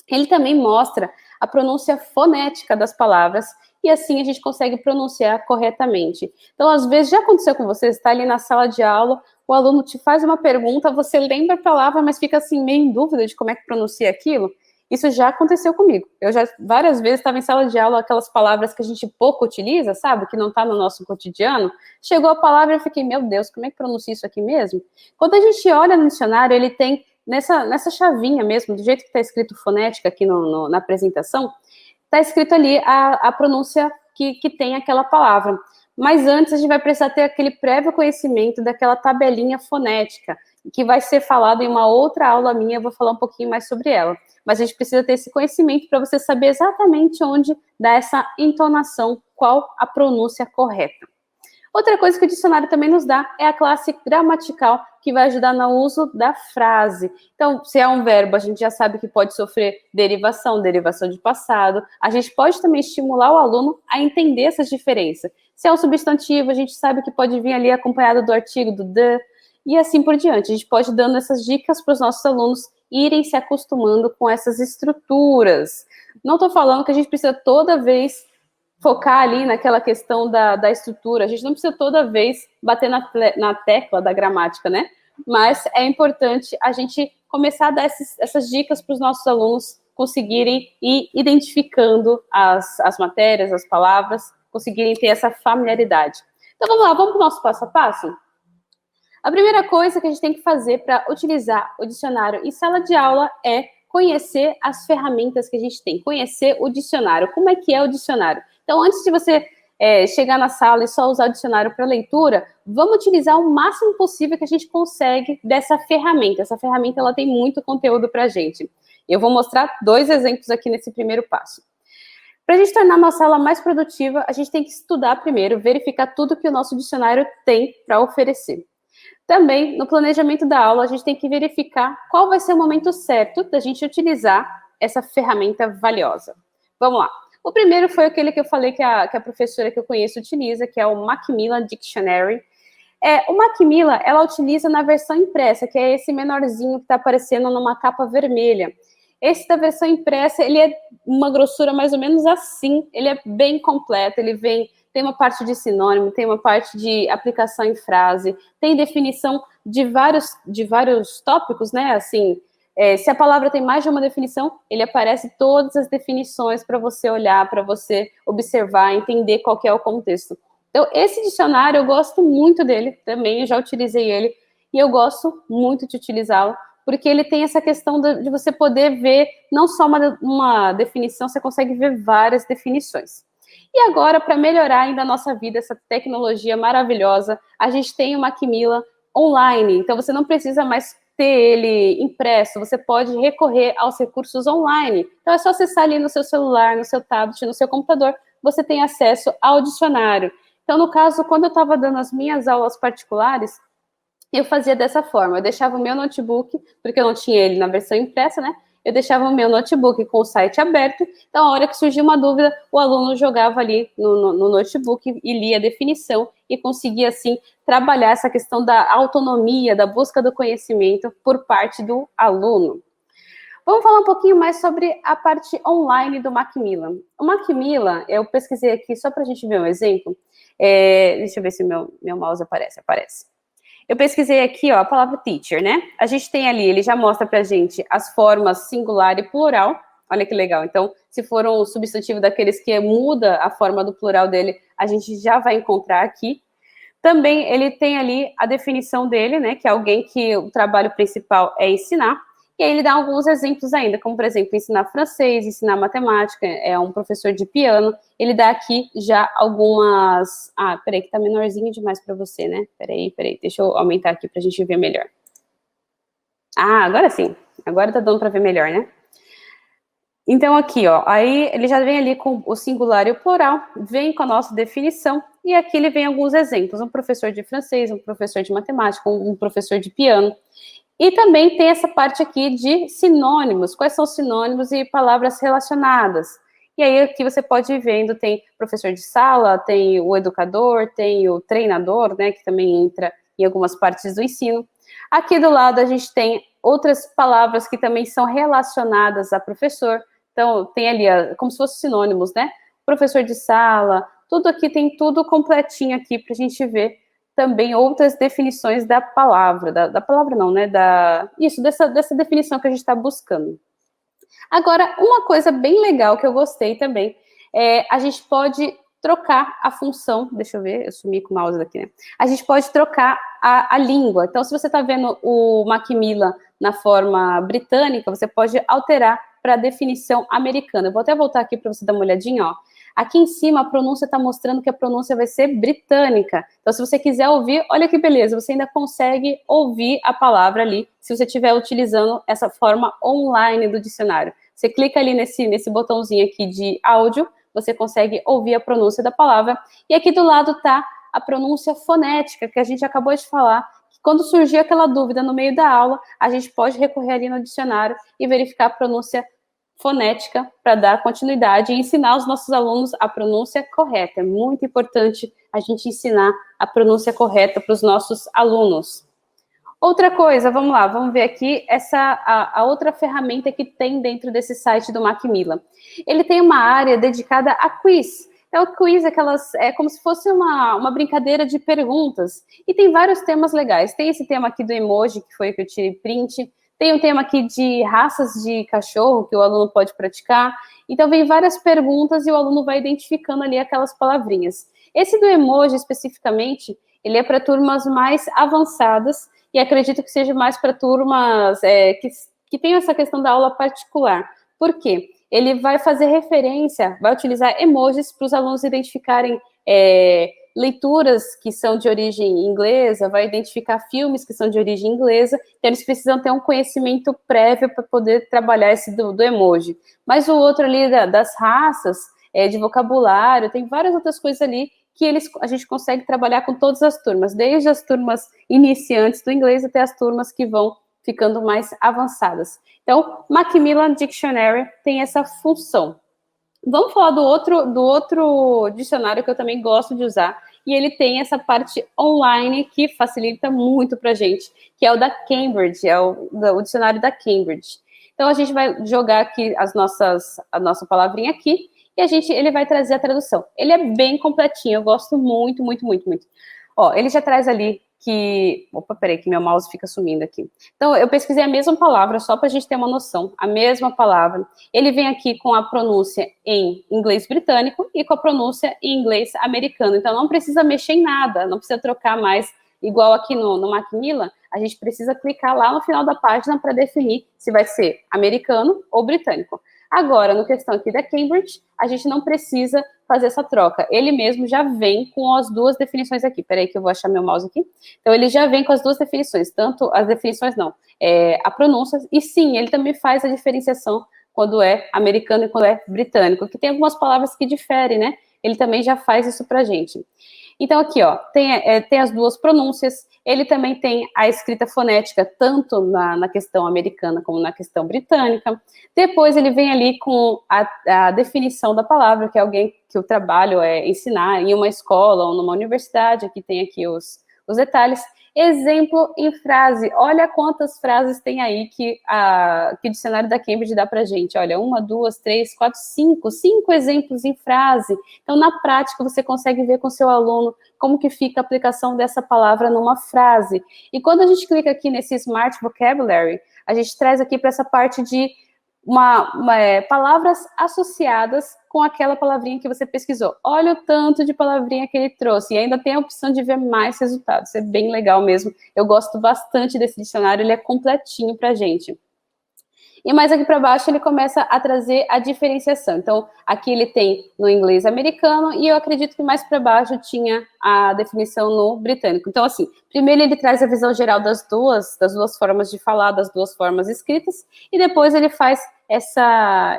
S1: Ele também mostra a pronúncia fonética das palavras e assim a gente consegue pronunciar corretamente. Então, às vezes, já aconteceu com você está ali na sala de aula, o aluno te faz uma pergunta, você lembra a palavra, mas fica assim meio em dúvida de como é que pronuncia aquilo? Isso já aconteceu comigo. Eu já várias vezes estava em sala de aula, aquelas palavras que a gente pouco utiliza, sabe? Que não está no nosso cotidiano. Chegou a palavra e eu fiquei, meu Deus, como é que pronuncia isso aqui mesmo? Quando a gente olha no dicionário, ele tem nessa chavinha mesmo, do jeito que está escrito fonética aqui na apresentação, está escrito ali a pronúncia que tem aquela palavra. Mas antes a gente vai precisar ter aquele prévio conhecimento daquela tabelinha fonética, que vai ser falado em uma outra aula minha, eu vou falar um pouquinho mais sobre ela. Mas a gente precisa ter esse conhecimento para você saber exatamente onde dá essa entonação, qual a pronúncia correta. Outra coisa que o dicionário também nos dá é a classe gramatical, que vai ajudar no uso da frase. Então, se é um verbo, a gente já sabe que pode sofrer derivação de passado. A gente pode também estimular o aluno a entender essas diferenças. Se é um substantivo, a gente sabe que pode vir ali acompanhado do artigo, do the, e assim por diante. A gente pode ir dando essas dicas para os nossos alunos irem se acostumando com essas estruturas. Não estou falando que a gente precisa toda vez focar ali naquela questão da estrutura. A gente não precisa toda vez bater na tecla da gramática, né? Mas é importante a gente começar a dar essas dicas para os nossos alunos conseguirem ir identificando as matérias, as palavras, conseguirem ter essa familiaridade. Então, vamos lá, vamos para o nosso passo a passo? A primeira coisa que a gente tem que fazer para utilizar o dicionário em sala de aula é conhecer as ferramentas que a gente tem, conhecer o dicionário. Como é que é o dicionário? Então, antes de você chegar na sala e só usar o dicionário para leitura, vamos utilizar o máximo possível que a gente consegue dessa ferramenta. Essa ferramenta, ela tem muito conteúdo para a gente. Eu vou mostrar 2 exemplos aqui nesse primeiro passo. Para a gente tornar a nossa aula mais produtiva, a gente tem que estudar primeiro, verificar tudo que o nosso dicionário tem para oferecer. Também, no planejamento da aula, a gente tem que verificar qual vai ser o momento certo da gente utilizar essa ferramenta valiosa. Vamos lá. O primeiro foi aquele que eu falei que a professora que eu conheço utiliza, que é o Macmillan Dictionary. O Macmillan, ela utiliza na versão impressa, que é esse menorzinho que está aparecendo numa capa vermelha. Esse da versão impressa, ele é uma grossura mais ou menos assim, ele é bem completo, tem uma parte de sinônimo, tem uma parte de aplicação em frase, tem definição de vários tópicos, né, assim, se a palavra tem mais de uma definição, ele aparece todas as definições para você olhar, para você observar, entender qual que é o contexto. Então, esse dicionário, eu gosto muito dele também, eu já utilizei ele, e eu gosto muito de utilizá-lo, porque ele tem essa questão de você poder ver não só uma definição, você consegue ver várias definições. E agora, para melhorar ainda a nossa vida, essa tecnologia maravilhosa, a gente tem o Macmillan online, então você não precisa mais ter ele impresso, você pode recorrer aos recursos online. Então é só acessar ali no seu celular, no seu tablet, no seu computador, você tem acesso ao dicionário. Então, no caso, quando eu estava dando as minhas aulas particulares, eu fazia dessa forma, eu deixava o meu notebook, porque eu não tinha ele na versão impressa, né? Eu deixava o meu notebook com o site aberto, então a hora que surgia uma dúvida, o aluno jogava ali no notebook e lia a definição e conseguia, assim, trabalhar essa questão da autonomia, da busca do conhecimento por parte do aluno. Vamos falar um pouquinho mais sobre a parte online do Macmillan. O Macmillan, eu pesquisei aqui só para a gente ver um exemplo. Deixa eu ver se meu mouse aparece. Eu pesquisei aqui, ó, a palavra teacher, né? A gente tem ali, ele já mostra pra gente as formas singular e plural. Olha que legal. Então, se for um substantivo daqueles que muda a forma do plural dele, a gente já vai encontrar aqui. Também ele tem ali a definição dele, né? Que é alguém que o trabalho principal é ensinar. E aí ele dá alguns exemplos ainda, como, por exemplo, ensinar francês, ensinar matemática, é um professor de piano. Ele dá aqui já algumas... Ah, peraí, que tá menorzinho demais para você, né? Peraí, deixa eu aumentar aqui para a gente ver melhor. Ah, agora sim. Agora tá dando para ver melhor, né? Então, aqui, ó, aí ele já vem ali com o singular e o plural, vem com a nossa definição, e aqui ele vem alguns exemplos, um professor de francês, um professor de matemática, um professor de piano, e também tem essa parte aqui de sinônimos, quais são os sinônimos e palavras relacionadas. E aí aqui você pode ir vendo, tem professor de sala, tem o educador, tem o treinador, né, que também entra em algumas partes do ensino. Aqui do lado a gente tem outras palavras que também são relacionadas a professor. Então, tem ali como se fossem sinônimos, né? Professor de sala, tudo aqui tem tudo completinho aqui para a gente ver também outras definições da palavra, da palavra não, né? Dessa definição que a gente está buscando. Agora, uma coisa bem legal que eu gostei também, a gente pode trocar a função, deixa eu ver, eu sumi com o mouse daqui, né? A gente pode trocar a língua. Então, se você está vendo o Macmillan na forma britânica, você pode alterar para a definição americana. Eu vou até voltar aqui para você dar uma olhadinha, ó. Aqui em cima, a pronúncia está mostrando que a pronúncia vai ser britânica. Então, se você quiser ouvir, olha que beleza, você ainda consegue ouvir a palavra ali, se você estiver utilizando essa forma online do dicionário. Você clica ali nesse botãozinho aqui de áudio, você consegue ouvir a pronúncia da palavra. E aqui do lado está a pronúncia fonética, que a gente acabou de falar, que quando surgir aquela dúvida no meio da aula, a gente pode recorrer ali no dicionário e verificar a pronúncia fonética para dar continuidade e ensinar os nossos alunos a pronúncia correta. É muito importante a gente ensinar a pronúncia correta para os nossos alunos. Outra coisa, vamos lá, vamos ver aqui a outra ferramenta que tem dentro desse site do Macmillan. Ele tem uma área dedicada a quiz. Então, o quiz é como se fosse uma brincadeira de perguntas. E tem vários temas legais. Tem esse tema aqui do emoji, que foi o que eu tirei print. Tem um tema aqui de raças de cachorro, que o aluno pode praticar. Então, vem várias perguntas e o aluno vai identificando ali aquelas palavrinhas. Esse do emoji, especificamente, ele é para turmas mais avançadas, e acredito que seja mais para turmas que tenham essa questão da aula particular. Por quê? Ele vai fazer referência, vai utilizar emojis para os alunos identificarem leituras que são de origem inglesa, vai identificar filmes que são de origem inglesa, então eles precisam ter um conhecimento prévio para poder trabalhar esse do emoji. Mas o outro ali das raças, de vocabulário, tem várias outras coisas ali que a gente consegue trabalhar com todas as turmas, desde as turmas iniciantes do inglês até as turmas que vão ficando mais avançadas. Então, Macmillan Dictionary tem essa função. Vamos falar do outro dicionário que eu também gosto de usar, e ele tem essa parte online que facilita muito para a gente, que é o da Cambridge, o dicionário da Cambridge. Então, a gente vai jogar aqui a nossa palavrinha aqui, e ele vai trazer a tradução. Ele é bem completinho, eu gosto muito, muito, muito, muito. Ó, ele já traz ali que... Opa, peraí, que meu mouse fica sumindo aqui. Então, eu pesquisei a mesma palavra, só para a gente ter uma noção, a mesma palavra. Ele vem aqui com a pronúncia em inglês britânico e com a pronúncia em inglês americano. Então, não precisa mexer em nada, não precisa trocar mais, igual aqui no Macmillan, a gente precisa clicar lá no final da página para definir se vai ser americano ou britânico. Agora, no questão aqui da Cambridge, a gente não precisa fazer essa troca. Ele mesmo já vem com as duas definições aqui. Peraí que eu vou achar meu mouse aqui. Então, ele já vem com as duas definições. Tanto as definições, não. A pronúncia. E sim, ele também faz a diferenciação quando é americano e quando é britânico. Que tem algumas palavras que diferem, né? Ele também já faz isso pra gente. Então, aqui, ó, tem as duas pronúncias. Ele também tem a escrita fonética, tanto na questão americana como na questão britânica. Depois, ele vem ali com a definição da palavra, que é alguém que o trabalho é ensinar em uma escola ou numa universidade. Aqui tem aqui os detalhes. Exemplo em frase. Olha quantas frases tem aí que o dicionário da Cambridge dá pra gente. Olha, 1, 2, 3, 4, 5. 5 exemplos em frase. Então, na prática, você consegue ver com o seu aluno como que fica a aplicação dessa palavra numa frase. E quando a gente clica aqui nesse Smart Vocabulary, a gente traz aqui para essa parte de palavras associadas com aquela palavrinha que você pesquisou. Olha o tanto de palavrinha que ele trouxe. E ainda tem a opção de ver mais resultados. Isso é bem legal mesmo. Eu gosto bastante desse dicionário. Ele é completinho pra gente. E mais aqui para baixo ele começa a trazer a diferenciação. Então, aqui ele tem no inglês americano e eu acredito que mais para baixo tinha a definição no britânico. Então, assim, primeiro ele traz a visão geral das duas formas de falar, das duas formas escritas, e depois ele faz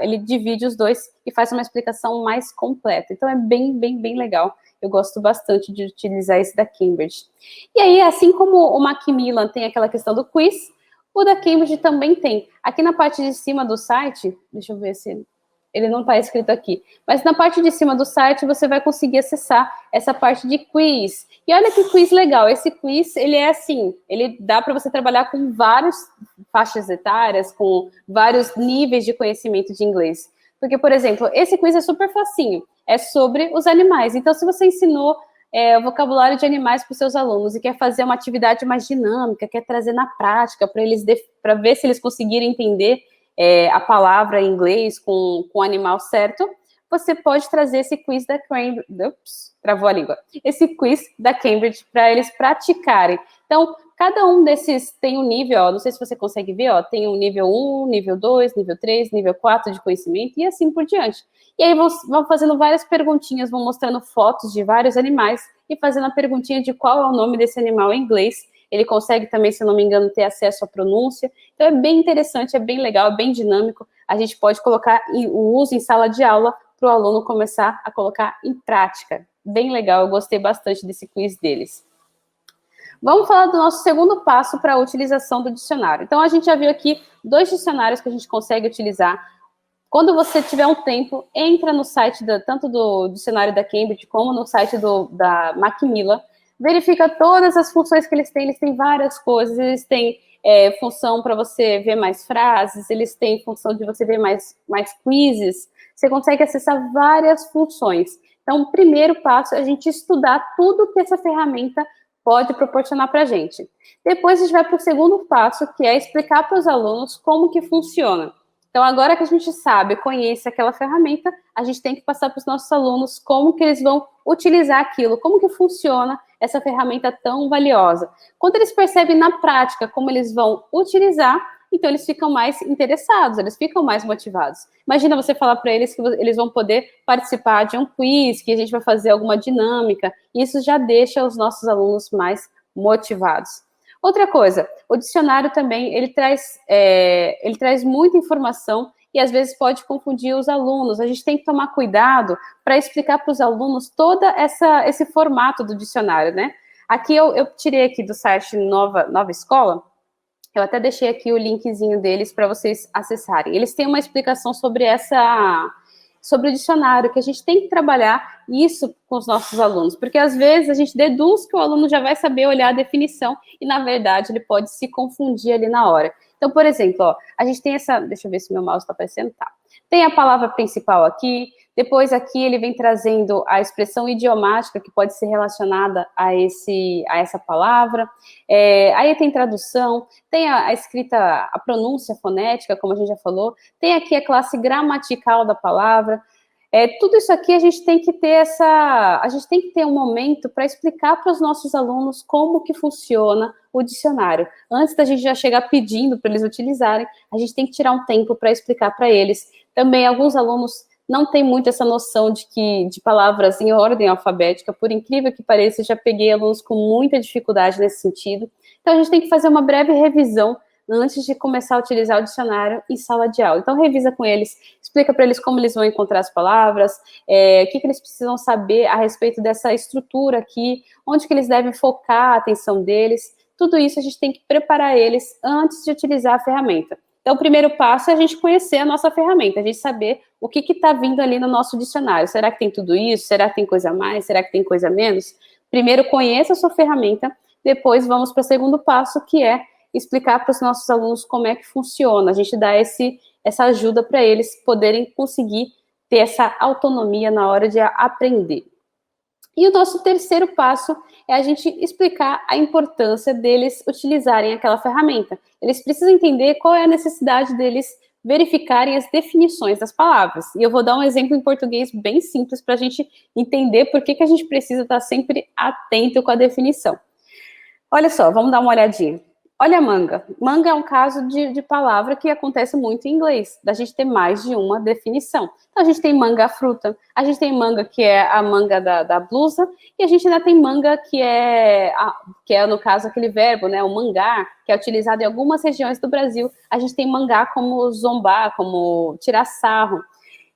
S1: ele divide os dois e faz uma explicação mais completa. Então, é bem, bem, bem legal. Eu gosto bastante de utilizar esse da Cambridge. E aí, assim como o Macmillan tem aquela questão do quiz, o da Cambridge também tem. Aqui na parte de cima do site, deixa eu ver se ele não está escrito aqui, mas na parte de cima do site você vai conseguir acessar essa parte de quiz. E olha que quiz legal, esse quiz, ele é assim, ele dá para você trabalhar com várias faixas etárias, com vários níveis de conhecimento de inglês. Porque, por exemplo, esse quiz é super facinho, é sobre os animais. Então, se você ensinou o vocabulário de animais para os seus alunos e quer fazer uma atividade mais dinâmica, quer trazer na prática para ver se eles conseguirem entender a palavra em inglês com o animal certo, você pode trazer esse quiz da Cambridge, travou a língua, esse quiz da Cambridge para eles praticarem. Então, cada um desses tem um nível, ó, não sei se você consegue ver, ó, tem um nível 1, nível 2, nível 3, nível 4 de conhecimento e assim por diante. E aí vão fazendo várias perguntinhas, vão mostrando fotos de vários animais e fazendo a perguntinha de qual é o nome desse animal em inglês. Ele consegue também, se não me engano, ter acesso à pronúncia. Então, é bem interessante, é bem legal, é bem dinâmico. A gente pode colocar o uso em sala de aula para o aluno começar a colocar em prática. Bem legal, eu gostei bastante desse quiz deles. Vamos falar do nosso segundo passo para a utilização do dicionário. Então, a gente já viu aqui 2 dicionários que a gente consegue utilizar. Quando você tiver um tempo, entra no site tanto do dicionário da Cambridge como no site da Macmillan, verifica todas as funções que eles têm várias coisas, eles têm função para você ver mais frases, eles têm função de você ver mais quizzes, você consegue acessar várias funções. Então, o primeiro passo é a gente estudar tudo que essa ferramenta pode proporcionar para a gente. Depois, a gente vai para o segundo passo, que é explicar para os alunos como que funciona. Então, agora que a gente sabe, conhece aquela ferramenta, a gente tem que passar para os nossos alunos como que eles vão utilizar aquilo, como que funciona essa ferramenta tão valiosa. Quando eles percebem na prática como eles vão utilizar, então eles ficam mais interessados, eles ficam mais motivados. Imagina você falar para eles que eles vão poder participar de um quiz, que a gente vai fazer alguma dinâmica, isso já deixa os nossos alunos mais motivados. Outra coisa, o dicionário também, ele traz muita informação e às vezes pode confundir os alunos. A gente tem que tomar cuidado para explicar para os alunos todo esse formato do dicionário, né? Aqui eu tirei aqui do site Nova Escola, eu até deixei aqui o linkzinho deles para vocês acessarem. Eles têm uma explicação sobre o dicionário, que a gente tem que trabalhar isso com os nossos alunos, porque às vezes a gente deduz que o aluno já vai saber olhar a definição e, na verdade, ele pode se confundir ali na hora. Então, por exemplo, ó, a gente tem deixa eu ver se meu mouse está aparecendo, tá. Tem a palavra principal aqui, depois aqui ele vem trazendo a expressão idiomática que pode ser relacionada a essa palavra, aí tem tradução, tem a escrita, a pronúncia fonética, como a gente já falou, tem aqui a classe gramatical da palavra, tudo isso aqui a gente tem que ter um momento para explicar para os nossos alunos como que funciona o dicionário. Antes da gente já chegar pedindo para eles utilizarem, a gente tem que tirar um tempo para explicar para eles. Também alguns alunos não têm muito essa noção de palavras em ordem alfabética, por incrível que pareça, eu já peguei alunos com muita dificuldade nesse sentido. Então a gente tem que fazer uma breve revisão antes de começar a utilizar o dicionário em sala de aula. Então, revisa com eles, explica para eles como eles vão encontrar as palavras, o que eles precisam saber a respeito dessa estrutura aqui, onde que eles devem focar a atenção deles. Tudo isso a gente tem que preparar eles antes de utilizar a ferramenta. Então, o primeiro passo é a gente conhecer a nossa ferramenta, a gente saber o que está vindo ali no nosso dicionário. Será que tem tudo isso? Será que tem coisa a mais? Será que tem coisa a menos? Primeiro, conheça a sua ferramenta, depois vamos para o segundo passo, que é explicar para os nossos alunos como é que funciona. A gente dá essa ajuda para eles poderem conseguir ter essa autonomia na hora de aprender. E o nosso terceiro passo é a gente explicar a importância deles utilizarem aquela ferramenta. Eles precisam entender qual é a necessidade deles verificarem as definições das palavras. E eu vou dar um exemplo em português bem simples para a gente entender por que a gente precisa estar sempre atento com a definição. Olha só, vamos dar uma olhadinha. Olha a manga. Manga é um caso de palavra que acontece muito em inglês, da gente ter mais de uma definição. Então, a gente tem manga a fruta, a gente tem manga que é a manga da blusa, e a gente ainda tem manga que é, no caso, aquele verbo, né, o mangar, que é utilizado em algumas regiões do Brasil. A gente tem mangá como zombar, como tirar sarro.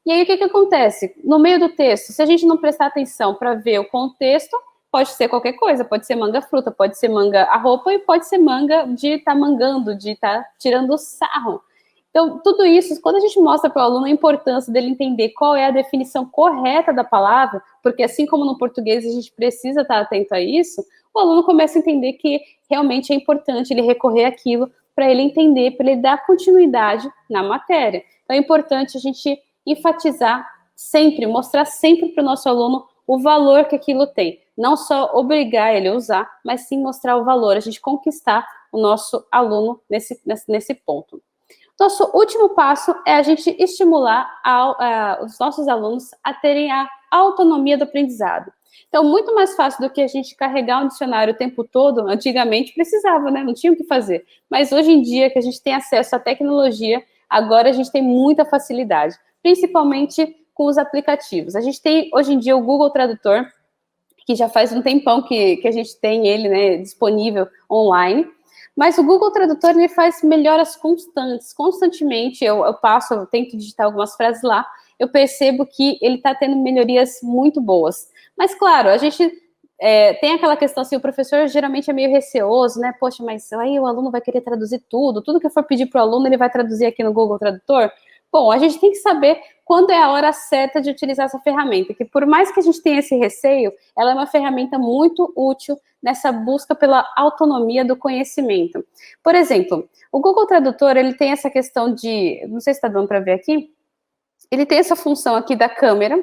S1: E aí, o que acontece? No meio do texto, se a gente não prestar atenção para ver o contexto, pode ser qualquer coisa, pode ser manga fruta, pode ser manga a roupa e pode ser manga de estar mangando, de estar tirando sarro. Então, tudo isso, quando a gente mostra para o aluno a importância dele entender qual é a definição correta da palavra, porque assim como no português a gente precisa estar atento a isso, o aluno começa a entender que realmente é importante ele recorrer àquilo para ele entender, para ele dar continuidade na matéria. Então, é importante a gente enfatizar sempre, mostrar sempre para o nosso aluno o valor que aquilo tem. Não só obrigar ele a usar, mas sim mostrar o valor, a gente conquistar o nosso aluno nesse ponto. Nosso último passo é a gente estimular os nossos alunos a terem a autonomia do aprendizado. Então, muito mais fácil do que a gente carregar um dicionário o tempo todo, antigamente precisava, né? Não tinha o que fazer. Mas hoje em dia, que a gente tem acesso à tecnologia, agora a gente tem muita facilidade, principalmente com os aplicativos. A gente tem, hoje em dia, o Google Tradutor, que já faz um tempão que a gente tem ele, né, disponível online. Mas o Google Tradutor, ele faz melhoras constantemente. Eu tento digitar algumas frases lá, eu percebo que ele está tendo melhorias muito boas. Mas, claro, a gente tem aquela questão assim, o professor geralmente é meio receoso, né? Poxa, mas aí o aluno vai querer traduzir tudo que eu for pedir para o aluno, ele vai traduzir aqui no Google Tradutor? Bom, a gente tem que saber quando é a hora certa de utilizar essa ferramenta, que por mais que a gente tenha esse receio, ela é uma ferramenta muito útil nessa busca pela autonomia do conhecimento. Por exemplo, o Google Tradutor, ele tem essa questão de, não sei se está dando para ver aqui, ele tem essa função aqui da câmera,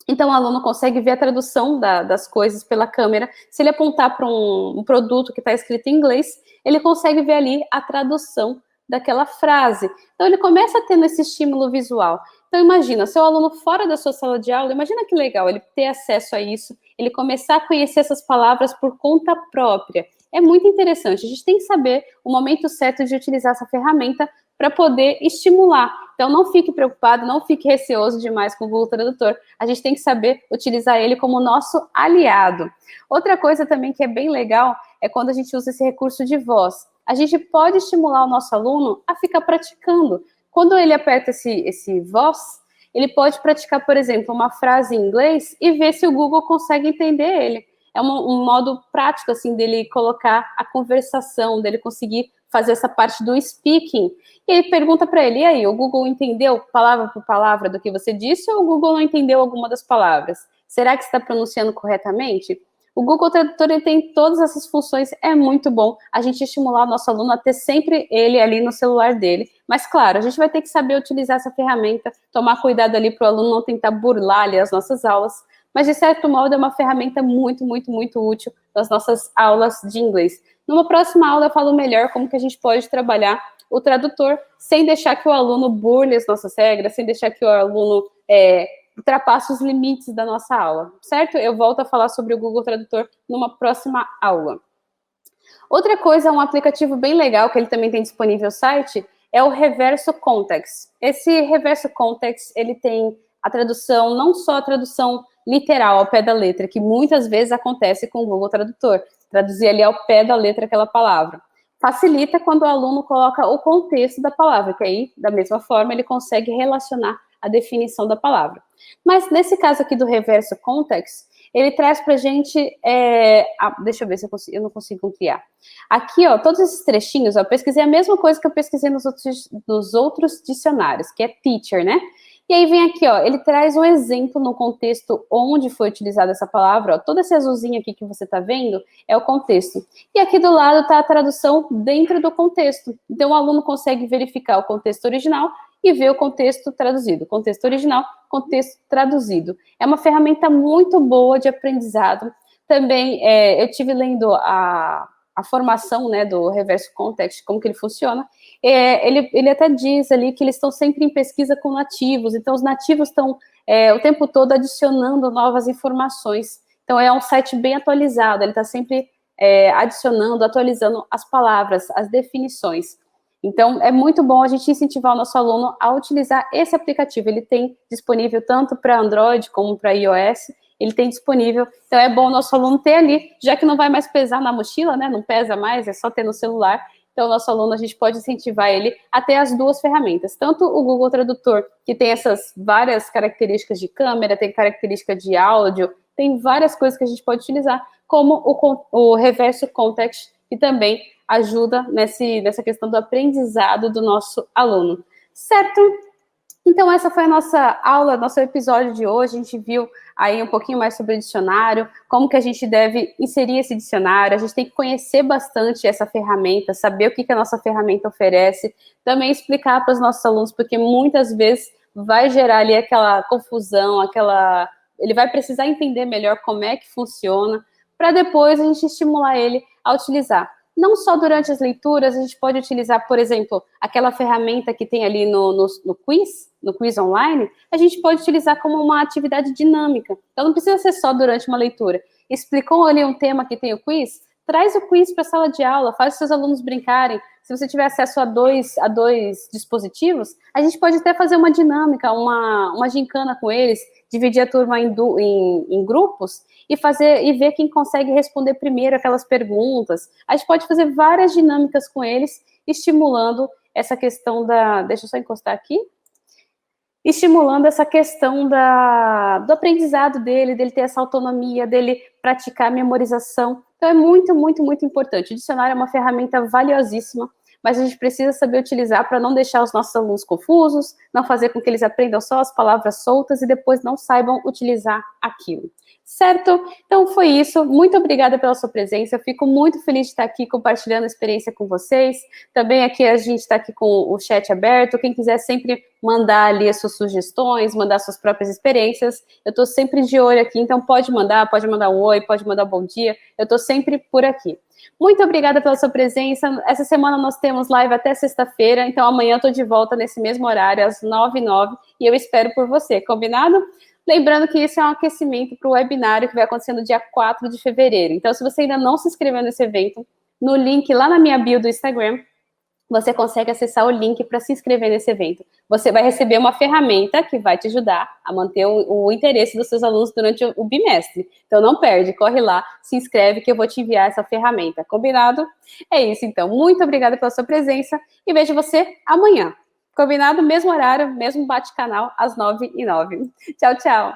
S1: então o aluno consegue ver a tradução das coisas pela câmera. Se ele apontar para um produto que está escrito em inglês, ele consegue ver ali a tradução daquela frase. Então ele começa tendo esse estímulo visual. Então imagina, seu aluno fora da sua sala de aula, imagina que legal ele ter acesso a isso, ele começar a conhecer essas palavras por conta própria. É muito interessante, a gente tem que saber o momento certo de utilizar essa ferramenta para poder estimular. Então não fique preocupado, não fique receoso demais com o Google Tradutor, a gente tem que saber utilizar ele como nosso aliado. Outra coisa também que é bem legal é quando a gente usa esse recurso de voz. A gente pode estimular o nosso aluno a ficar praticando. Quando ele aperta esse voz, ele pode praticar, por exemplo, uma frase em inglês e ver se o Google consegue entender ele. É um modo prático, assim, dele colocar a conversação, dele conseguir fazer essa parte do speaking. E ele pergunta para ele, e aí, o Google entendeu palavra por palavra do que você disse ou o Google não entendeu alguma das palavras? Será que você está pronunciando corretamente? O Google Tradutor, ele tem todas essas funções, é muito bom a gente estimular o nosso aluno a ter sempre ele ali no celular dele. Mas, claro, a gente vai ter que saber utilizar essa ferramenta, tomar cuidado ali para o aluno não tentar burlar ali as nossas aulas. Mas, de certo modo, é uma ferramenta muito, muito, muito útil nas nossas aulas de inglês. Numa próxima aula, eu falo melhor como que a gente pode trabalhar o tradutor sem deixar que o aluno burle as nossas regras, sem deixar que o aluno ultrapasse os limites da nossa aula, certo? Eu volto a falar sobre o Google Tradutor numa próxima aula. Outra coisa, um aplicativo bem legal, que ele também tem disponível no site, é o Reverso Context. Esse Reverso Context, ele tem a tradução, não só a tradução literal, ao pé da letra, que muitas vezes acontece com o Google Tradutor, traduzir ali ao pé da letra aquela palavra. Facilita quando o aluno coloca o contexto da palavra, que aí, da mesma forma, ele consegue relacionar a definição da palavra. Mas nesse caso aqui do Reverso Context, ele traz pra gente, deixa eu ver se eu não consigo ampliar. Aqui, ó, todos esses trechinhos, ó, eu pesquisei a mesma coisa que eu pesquisei nos outros dicionários, que é teacher, né? E aí vem aqui, ó, ele traz um exemplo no contexto onde foi utilizada essa palavra, ó, todo esse azulzinho aqui que você tá vendo é o contexto. E aqui do lado tá a tradução dentro do contexto. Então o aluno consegue verificar o contexto original e ver o contexto traduzido. Contexto original, contexto traduzido. É uma ferramenta muito boa de aprendizado. Também eu tive lendo a formação, né, do Reverso Context, como que ele funciona. Ele até diz ali que eles estão sempre em pesquisa com nativos, então os nativos estão o tempo todo adicionando novas informações. Então é um site bem atualizado, ele está sempre adicionando, atualizando as palavras, as definições. Então, é muito bom a gente incentivar o nosso aluno a utilizar esse aplicativo. Ele tem disponível tanto para Android como para iOS, ele tem disponível. Então, é bom o nosso aluno ter ali, já que não vai mais pesar na mochila, né? Não pesa mais, é só ter no celular. Então, o nosso aluno, a gente pode incentivar ele a ter as duas ferramentas. Tanto o Google Tradutor, que tem essas várias características de câmera, tem característica de áudio, tem várias coisas que a gente pode utilizar, como o Reverso Context, que também ajuda nessa questão do aprendizado do nosso aluno. Certo? Então, essa foi a nossa aula, nosso episódio de hoje. A gente viu aí um pouquinho mais sobre o dicionário, como que a gente deve inserir esse dicionário. A gente tem que conhecer bastante essa ferramenta, saber o que a nossa ferramenta oferece, também explicar para os nossos alunos, porque muitas vezes vai gerar ali aquela confusão, ele vai precisar entender melhor como é que funciona, para depois a gente estimular ele a utilizar. Não só durante as leituras, a gente pode utilizar, por exemplo, aquela ferramenta que tem ali no quiz online, a gente pode utilizar como uma atividade dinâmica. Então, não precisa ser só durante uma leitura. Explicou ali um tema que tem o quiz, traz o quiz para a sala de aula, faz os seus alunos brincarem. Se você tiver acesso a dois dispositivos, a gente pode até fazer uma dinâmica, uma gincana com eles, dividir a turma em grupos e ver quem consegue responder primeiro aquelas perguntas. A gente pode fazer várias dinâmicas com eles, estimulando essa questão deixa eu só encostar aqui. Estimulando essa questão do aprendizado dele ter essa autonomia, dele praticar a memorização. Então, é muito, muito, muito importante. O dicionário é uma ferramenta valiosíssima, mas a gente precisa saber utilizar para não deixar os nossos alunos confusos, não fazer com que eles aprendam só as palavras soltas e depois não saibam utilizar aquilo. Certo? Então, foi isso. Muito obrigada pela sua presença. Eu fico muito feliz de estar aqui compartilhando a experiência com vocês. Também aqui a gente está aqui com o chat aberto. Quem quiser sempre mandar ali as suas sugestões, mandar suas próprias experiências. Eu estou sempre de olho aqui, então pode mandar um oi, pode mandar um bom dia. Eu estou sempre por aqui. Muito obrigada pela sua presença. Essa semana nós temos live até sexta-feira, então amanhã eu estou de volta nesse mesmo horário, às 9h09, e eu espero por você, combinado? Lembrando que isso é um aquecimento para o webinário que vai acontecer no dia 4 de fevereiro. Então, se você ainda não se inscreveu nesse evento, no link lá na minha bio do Instagram, você consegue acessar o link para se inscrever nesse evento. Você vai receber uma ferramenta que vai te ajudar a manter o interesse dos seus alunos durante o bimestre. Então, não perde, corre lá, se inscreve que eu vou te enviar essa ferramenta. Combinado? É isso, então. Muito obrigada pela sua presença e vejo você amanhã. Combinado? Mesmo horário, mesmo bate-canal, às 9h09. Tchau, tchau.